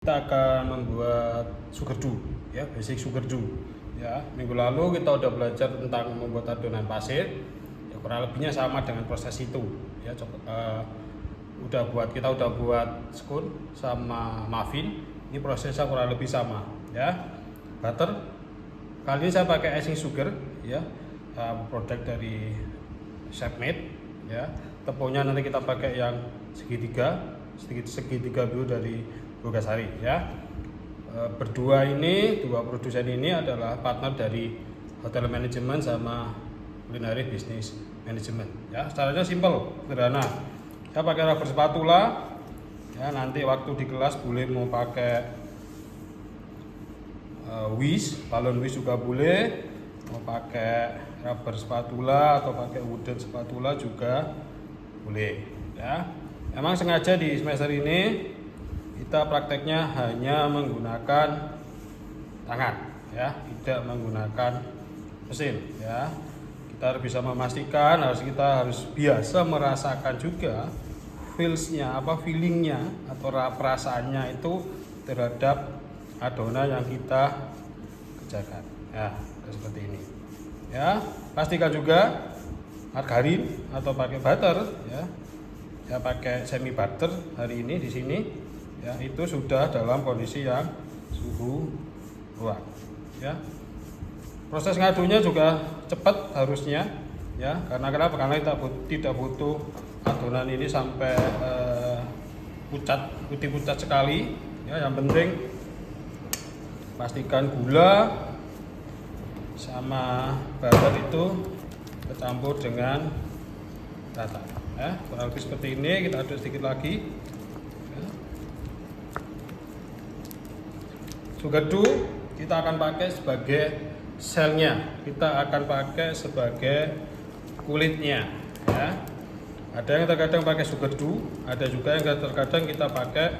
kita akan membuat sugar dough, ya, basic sugar dough. Ya, minggu lalu kita udah belajar tentang membuat adonan pasir. Ya, kurang lebihnya sama dengan proses itu. Ya, kita udah buat scone sama muffin. Ini prosesnya kurang lebih sama. Ya, butter. Kali ini saya pakai icing sugar, ya, produk dari Chefmade. Ya, tepungnya nanti kita pakai yang segitiga biru dari Bogasari, ya. Berdua ini, dua produsen ini adalah partner dari hotel manajemen sama culinary business management. Ya, caranya simple, sederhana. Saya pakai rubber spatula. Ya, nanti waktu di kelas boleh mau pakai balon wish juga boleh, mau pakai rubber spatula atau pakai wooden spatula juga boleh. Ya, memang sengaja di semester ini kita prakteknya hanya menggunakan tangan, ya, tidak menggunakan mesin. Ya, kita harus bisa memastikan, kita harus biasa merasakan juga feelingnya atau perasaannya itu terhadap adonan yang kita kerjakan. Ya, seperti ini. Ya, pastikan juga margarin atau pakai butter, ya. Saya pakai semi butter hari ini di sini. Ya, itu sudah dalam kondisi yang suhu ruang. Ya, proses ngadunya juga cepat harusnya, ya, karena kenapa? Karena kita tidak butuh adonan ini sampai putih-pucat sekali. Ya, yang penting pastikan gula sama butter itu tercampur dengan rata. Ya, kurang lebih seperti ini. Kita aduk sedikit lagi. Sugar dough kita akan pakai sebagai selnya, kita akan pakai sebagai kulitnya. Ya, ada yang terkadang pakai sugar dough, ada juga yang terkadang kita pakai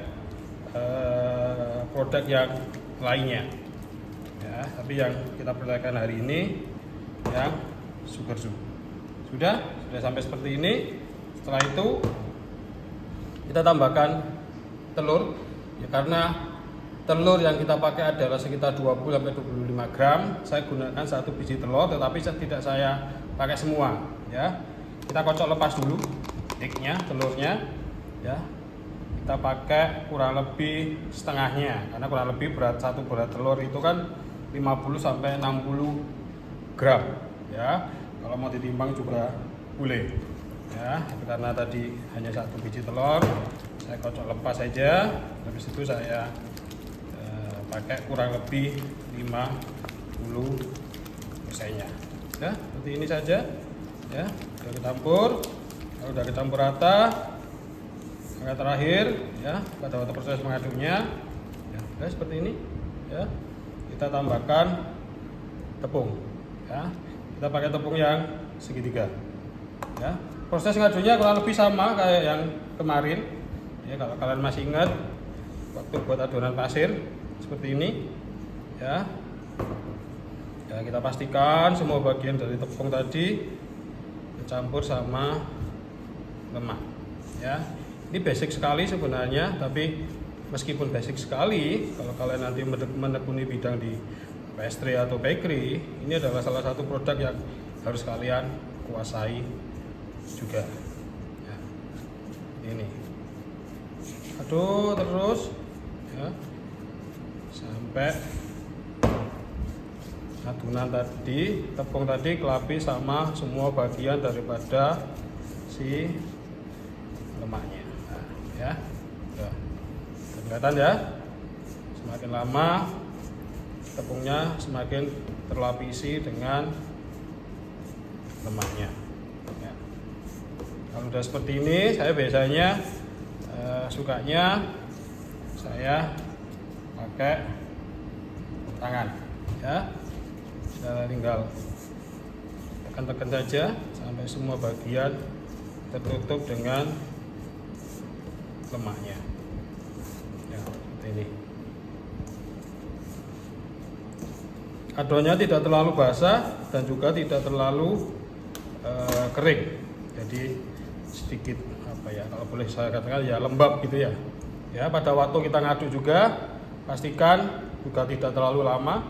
produk yang lainnya. Ya, tapi yang kita perlihatkan hari ini yang sugar dough. Sudah sampai seperti ini. Setelah itu kita tambahkan telur, ya, karena telur yang kita pakai adalah sekitar 20-25 gram. Saya gunakan 1 biji telur, tetapi tidak saya pakai semua. Ya, kita kocok lepas dulu egg-nya, telurnya. Ya, kita pakai kurang lebih setengahnya, karena kurang lebih satu berat telur itu kan 50-60 gram. Ya, kalau mau ditimbang juga boleh. Ya, karena tadi hanya 1 biji telur, saya kocok lepas saja. Habis itu saya pakai kurang lebih 50%-nya. Ya, seperti ini saja. Ya, sudah dicampur. Kalau sudah dicampur rata, yang terakhir, ya, pada waktu proses mengaduknya, ya, seperti ini. Ya, kita tambahkan tepung. Ya, kita pakai tepung yang segitiga. Ya, proses ngaduknya kurang lebih sama kayak yang kemarin. Ya, kalau kalian masih ingat waktu buat adonan pasir seperti ini, ya. Ya, kita pastikan semua bagian dari tepung tadi dicampur sama lemak. Ya, ini basic sekali sebenarnya, tapi meskipun basic sekali, kalau kalian nanti menekuni bidang di pastry atau bakery, ini adalah salah satu produk yang harus kalian kuasai juga. Ya, ini aduk terus, ya, sampai adonan tadi, tepung tadi kelapis sama semua bagian daripada si lemaknya. Nah, ya, kelihatan ya, semakin lama tepungnya semakin terlapisi dengan lemaknya. Ya. Kalau udah seperti ini, saya biasanya sukanya saya pakai tangan, ya. Saya tinggal tekan-tekan saja sampai semua bagian tertutup dengan lemaknya. Ya, seperti ini. Adonannya tidak terlalu basah dan juga tidak terlalu kering. Jadi sedikit kalau boleh saya katakan ya lembab gitu ya. Ya, pada waktu kita ngaduk juga pastikan juga tidak terlalu lama,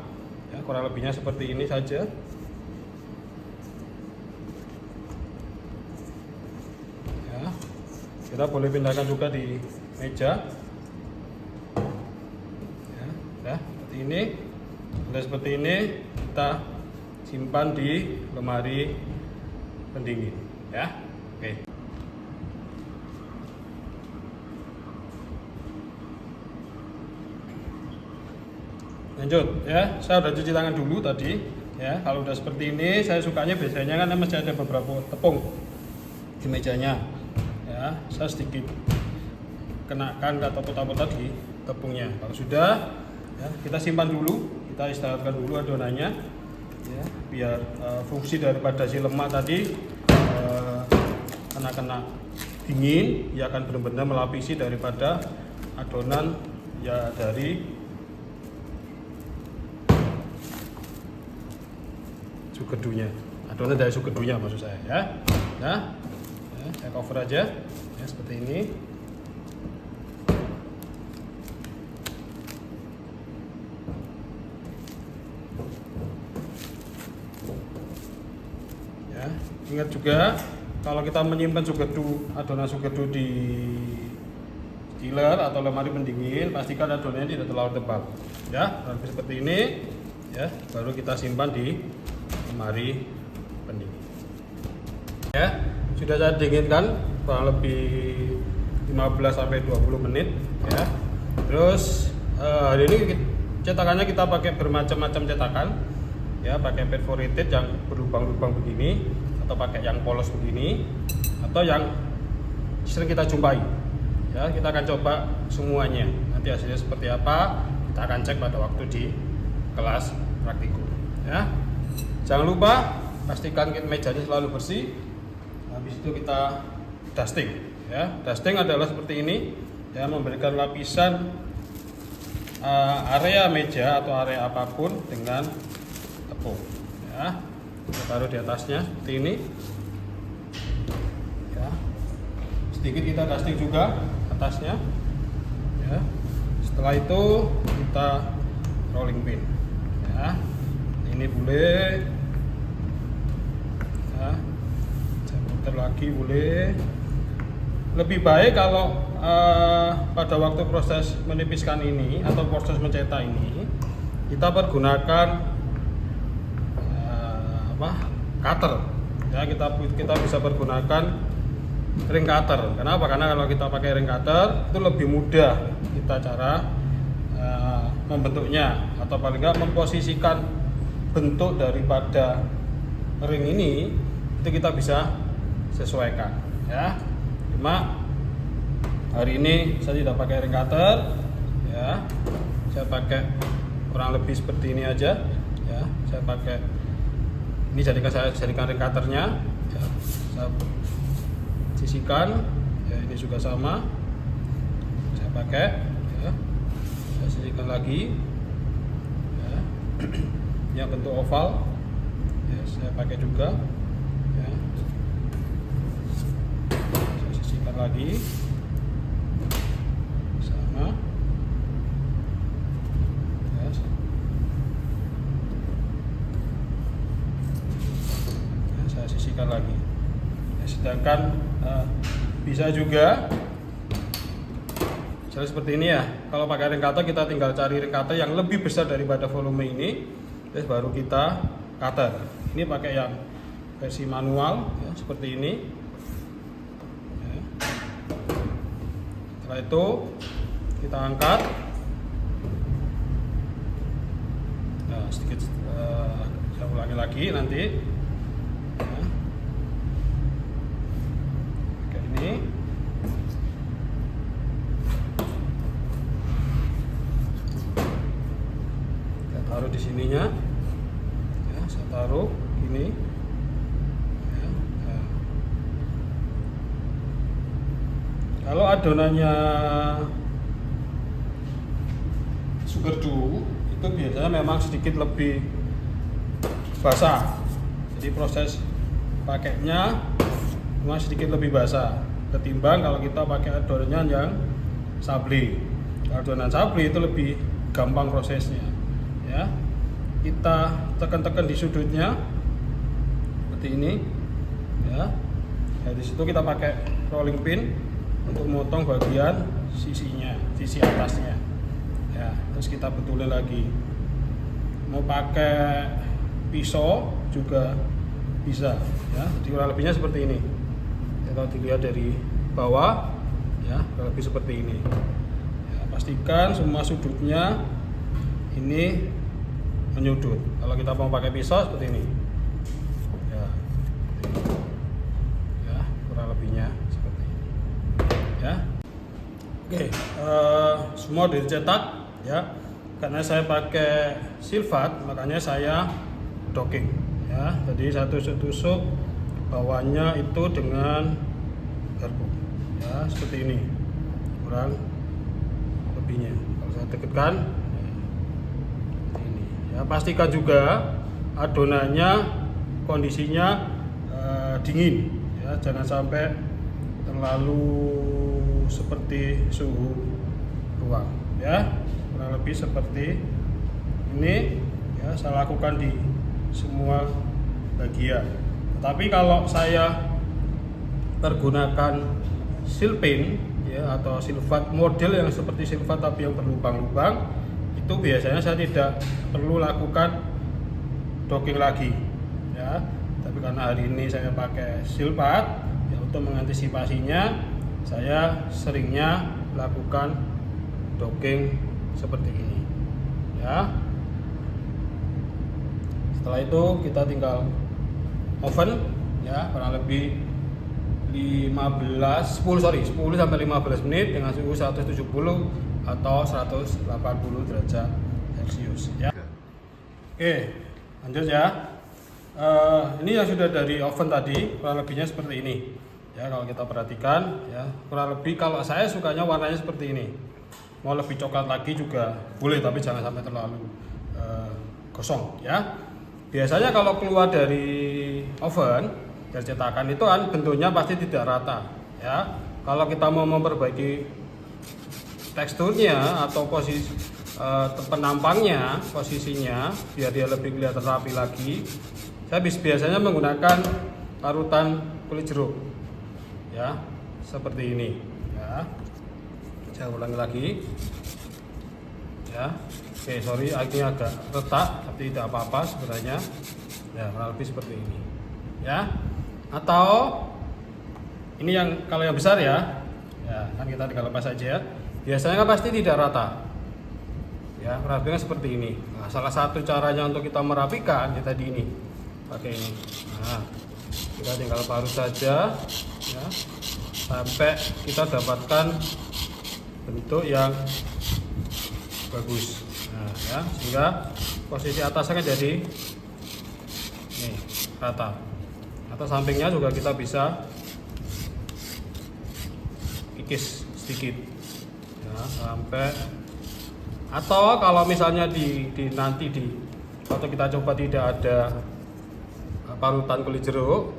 ya, kurang lebihnya seperti ini saja. Ya, kita boleh pindahkan juga di meja. Ya, seperti ini. Sudah seperti ini, kita simpan di lemari pendingin, ya. Oke. Lanjut, ya. Saya udah cuci tangan dulu tadi, ya. Kalau udah seperti ini, saya sukanya biasanya kan masih ada beberapa tepung di mejanya, ya. Saya sedikit kenakan atau pota-pota di tepungnya. Kalau sudah, ya, kita simpan dulu, kita istirahatkan dulu adonannya, ya, biar fungsi daripada si lemak tadi kena dingin, ia akan benar-benar melapisi daripada adonan ya dari sugedunya, adonan dari sugedunya maksud saya, ya. Nah, ya, saya cover aja, ya, seperti ini. Ya, ingat juga kalau kita menyimpan adonan sugedu di chiller atau lemari pendingin, pastikan adonannya tidak terlalu tebal, ya. Lebih seperti ini, ya, baru kita simpan di lemari pendingin. Ya, sudah saya dinginkan kurang lebih 15-20 menit, ya. Terus hari ini cetakannya kita pakai bermacam-macam cetakan, ya, pakai perforated yang berlubang-lubang begini, atau pakai yang polos begini, atau yang sering kita jumpai, ya. Kita akan coba semuanya, nanti hasilnya seperti apa kita akan cek pada waktu di kelas praktikum, ya. Jangan lupa pastikan mejanya selalu bersih. Habis itu kita dusting, ya. Dusting adalah seperti ini, ya, memberikan lapisan area meja atau area apapun dengan tepung, ya. Kita taruh di atasnya seperti ini, ya. Sedikit kita dusting juga atasnya, ya. Setelah itu kita rolling pin, ya. Ini boleh, ya. Saya putar lagi boleh. Lebih baik kalau pada waktu proses menipiskan ini atau proses mencetak ini kita pergunakan cutter, ya. Kita bisa pergunakan ring cutter. Kenapa? Karena kalau kita pakai ring cutter itu lebih mudah kita cara membentuknya, atau paling nggak memposisikan bentuk daripada ring ini itu kita bisa sesuaikan, ya. Cuma hari ini saya tidak pakai ring cutter, ya. Saya pakai kurang lebih seperti ini aja, ya. Saya pakai ini, saya jadikan ring cutternya, ya. Saya sisihkan, ya. Ini juga sama, saya pakai, ya. Saya sisihkan lagi, ya. Yang bentuk oval, ya, saya pakai juga, ya. Saya sisihkan lagi, sama, ya. Saya sisihkan lagi, ya. Sedangkan bisa juga misalnya seperti ini, ya. Kalau pakai ring cutter kita tinggal cari ring cutter yang lebih besar daripada volume ini, terus baru kita cutter. Ini pakai yang versi manual, ya, seperti ini, ya. Setelah itu kita angkat, nah, sedikit saya ulangi lagi nanti, ya. Kayak ini, kita taruh di sininya, ya. Saya taruh ini, ya. Nah. Kalau adonannya sugerdu itu biasanya memang sedikit lebih basah, jadi proses pakainya memang sedikit lebih basah ketimbang kalau kita pakai adonan yang sabli. Adonan sabli itu lebih gampang prosesnya. Ya, kita tekan-tekan di sudutnya seperti ini. Ya, dari situ kita pakai rolling pin untuk motong bagian sisinya, sisi atasnya. Ya, terus kita betulin lagi. Mau pakai pisau juga bisa. Ya, jadi kurang lebihnya seperti ini. Ya, kalau dilihat dari bawah, ya kurang lebih seperti ini. Ya, pastikan semua sudutnya ini menyudut. Kalau kita mau pakai pisau seperti ini. Ya, kurang lebihnya seperti ini. Ya. Oke, semua udah dicetak ya. Karena saya pakai silvat, makanya saya docking ya. Jadi saya tusuk-tusuk bawahnya itu dengan garpu. Ya, seperti ini. Kurang lebihnya. Kalau saya dekatkan seperti ini. Ya, pastikan juga adonannya kondisinya dingin ya, jangan sampai terlalu seperti suhu ruang ya. Kurang lebih seperti ini ya, saya lakukan di semua bagian. Tetapi kalau saya pergunakan seal paint ya, atau silvat model yang seperti silvat tapi yang berlubang-lubang, itu biasanya saya tidak perlu lakukan docking lagi ya. Tapi karena hari ini saya pakai silvat ya, untuk mengantisipasinya saya seringnya lakukan docking seperti ini ya. Setelah itu kita tinggal oven ya, kurang lebih 10 sampai 15 menit dengan suhu 170 atau 180 derajat Celcius ya. Oke, lanjut ya. Ini yang sudah dari oven tadi, kurang lebihnya seperti ini ya. Kalau kita perhatikan ya, kurang lebih kalau saya sukanya warnanya seperti ini. Mau lebih coklat lagi juga boleh, tapi jangan sampai terlalu gosong ya. Biasanya kalau keluar dari oven, dari cetakan itu kan bentuknya pasti tidak rata ya. Kalau kita mau memperbaiki teksturnya atau posisi penampangnya, posisinya biar dia lebih kelihatan rapi lagi, saya biasanya menggunakan parutan kulit jeruk ya, seperti ini ya. Saya ulangi lagi ya. Oke, sorry ini agak retak, tapi tidak apa-apa sebenarnya ya, kurang lebih seperti ini ya. Atau ini yang kalau yang besar ya, ya kan kita tinggal lepas saja. Biasanya kan pasti tidak rata ya, rapinya seperti ini. Nah, salah satu caranya untuk kita merapikan ya tadi ini, pakai ini. Nah, kita tinggal parut saja ya, sampai kita dapatkan bentuk yang bagus. Nah ya, sehingga posisi atasnya jadi nih rata. Atau sampingnya juga kita bisa kikis sedikit ya, sampai. Atau kalau misalnya nanti waktu kita coba tidak ada parutan kulit jeruk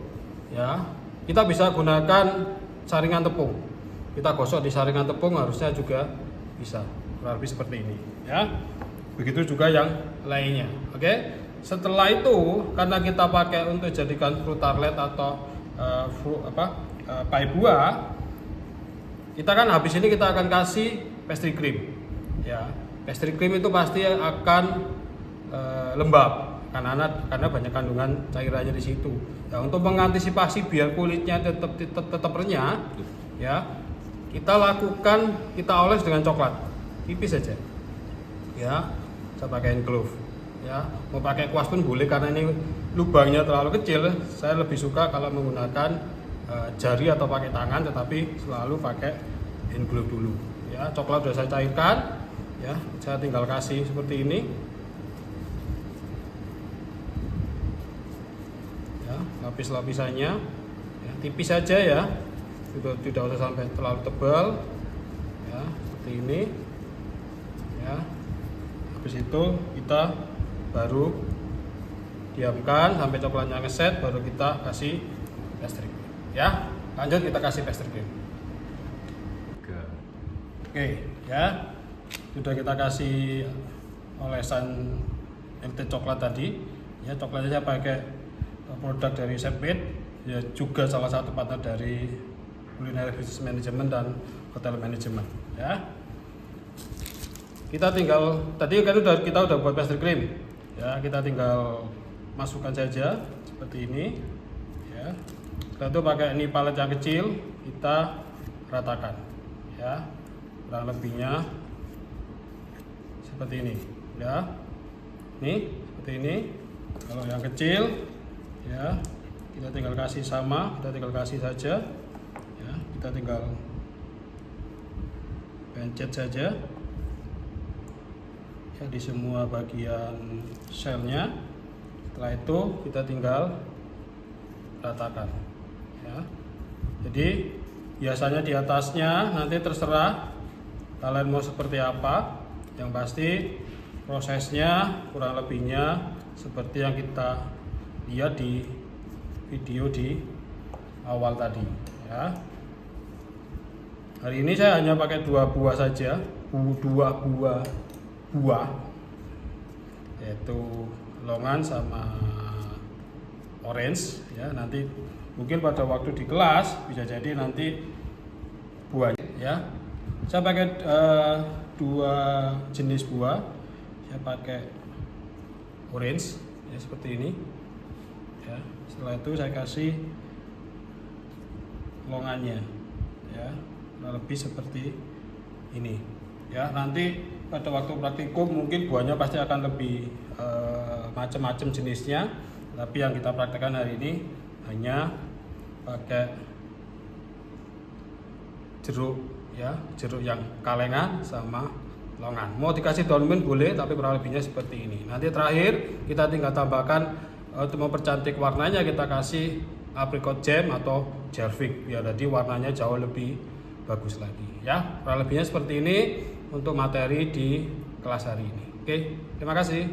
ya, kita bisa gunakan saringan tepung. Kita gosok di saringan tepung harusnya juga bisa, kurang lebih seperti ini ya. Begitu juga yang lainnya. Oke. Setelah itu karena kita pakai untuk jadikan fruit tartlet atau pai buah, kita kan habis ini kita akan kasih pastry cream ya. Pastry cream itu pasti akan lembab karena banyak kandungan cairannya di situ. Ya, untuk mengantisipasi biar kulitnya tetap renyah ya, kita oles dengan coklat tipis saja ya. Saya pakai glove ya, mau pakai kuas pun boleh karena ini lubangnya terlalu kecil. Saya lebih suka kalau menggunakan jari atau pakai tangan, tetapi selalu pakai hand glove dulu ya. Coklat sudah saya cairkan ya, saya tinggal kasih seperti ini ya, lapis-lapisannya ya, tipis saja ya, tidak usah sampai terlalu tebal ya, seperti ini ya. Habis itu kita baru diamkan sampai coklatnya ngeset, baru kita kasih pastry cream ya. Lanjut kita kasih pastry cream. Oke ya. sudah kita kasih olesan MT coklat tadi. Ya, coklatnya saya pakai produk dari Chefmade, ya juga salah satu partner dari Culinary Business Management dan Hotel Management. Ya, kita tinggal tadi kan kita udah buat pastry cream. Ya, kita tinggal masukkan saja seperti ini. Ya, setelah itu pakai ini palet yang kecil kita ratakan. Ya, kurang lebihnya seperti ini. Ya, nih seperti ini. Kalau yang kecil, ya kita tinggal kasih sama, kita tinggal kasih saja. Ya, kita tinggal pencet saja. Ya, di semua bagian shellnya. Setelah itu kita tinggal ratakan. Ya, jadi biasanya di atasnya nanti terserah kalian mau seperti apa. Yang pasti prosesnya kurang lebihnya seperti yang kita lihat di video di awal tadi. Ya, hari ini saya hanya pakai 2 buah saja, 2 buah, yaitu longan sama orange. Ya, nanti mungkin pada waktu di kelas bisa jadi nanti buahnya. Ya, saya pakai 2 jenis buah. Saya pakai orange, ya seperti ini. Ya, setelah itu saya kasih longannya. Ya, lebih seperti ini. Ya, nanti pada waktu praktikum mungkin buahnya pasti akan lebih macam-macam jenisnya. Tapi yang kita praktekkan hari ini hanya pakai jeruk, ya jeruk yang kalengan sama longan. Mau dikasih daun mint boleh, tapi kurang lebihnya seperti ini. Nanti terakhir kita tinggal tambahkan untuk mempercantik warnanya, kita kasih apricot jam atau jelfik biar jadi warnanya jauh lebih bagus lagi. Ya, kurang lebihnya seperti ini untuk materi di kelas hari ini. Oke, terima kasih.